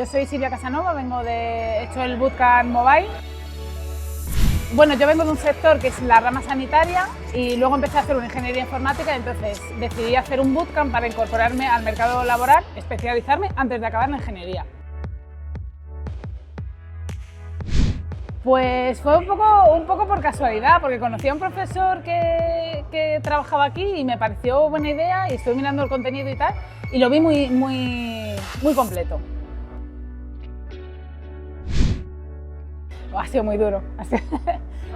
Yo soy Silvia Casanova, he hecho el Bootcamp Mobile. Bueno, yo vengo de un sector que es la rama sanitaria y luego empecé a hacer una ingeniería informática y entonces decidí hacer un bootcamp para incorporarme al mercado laboral, especializarme antes de acabar la ingeniería. Pues fue un poco por casualidad, porque conocí a un profesor que trabajaba aquí y me pareció buena idea y estuve mirando el contenido y tal y lo vi muy completo. Ha sido muy duro,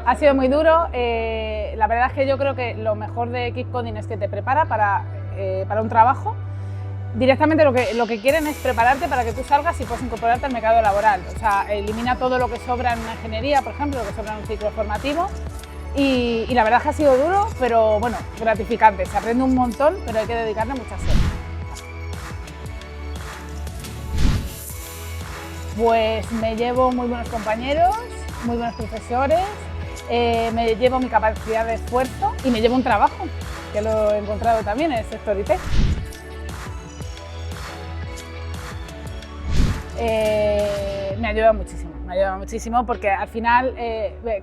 ha sido muy duro. La verdad es que yo creo que lo mejor de Keep Coding es que te prepara para un trabajo. Directamente lo que quieren es prepararte para que tú salgas y puedas incorporarte al mercado laboral. O sea, elimina todo lo que sobra en una ingeniería, por ejemplo, lo que sobra en un ciclo formativo. Y la verdad es que ha sido duro, pero bueno, gratificante. Se aprende un montón, pero hay que dedicarle muchas horas. Pues me llevo muy buenos compañeros, muy buenos profesores, me llevo mi capacidad de esfuerzo y me llevo un trabajo, que lo he encontrado también en el sector IT. Me ayuda muchísimo porque al final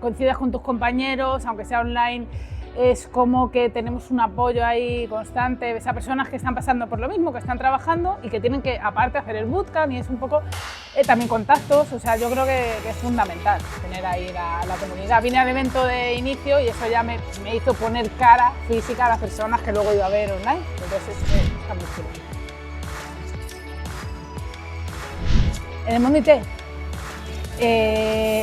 coincides con tus compañeros, aunque sea online, es como que tenemos un apoyo ahí constante, ves a personas que están pasando por lo mismo, que están trabajando y que tienen que aparte hacer el bootcamp y es un poco también contactos, o sea, yo creo que es fundamental tener ahí la comunidad. Vine al evento de inicio y eso ya me hizo poner cara física a las personas que luego iba a ver online, entonces está muy chulo. En el mundo IT,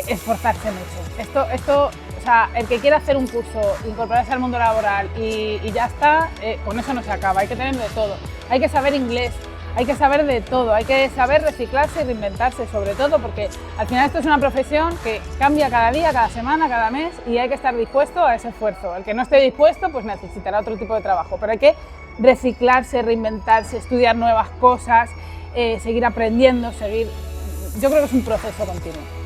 esforzarse mucho. O sea, el que quiera hacer un curso, incorporarse al mundo laboral y ya está, con eso no se acaba, hay que tener de todo. Hay que saber inglés, hay que saber de todo, hay que saber reciclarse y reinventarse sobre todo, porque al final esto es una profesión que cambia cada día, cada semana, cada mes y hay que estar dispuesto a ese esfuerzo. El que no esté dispuesto pues necesitará otro tipo de trabajo, pero hay que reciclarse, reinventarse, estudiar nuevas cosas, seguir aprendiendo, yo creo que es un proceso continuo.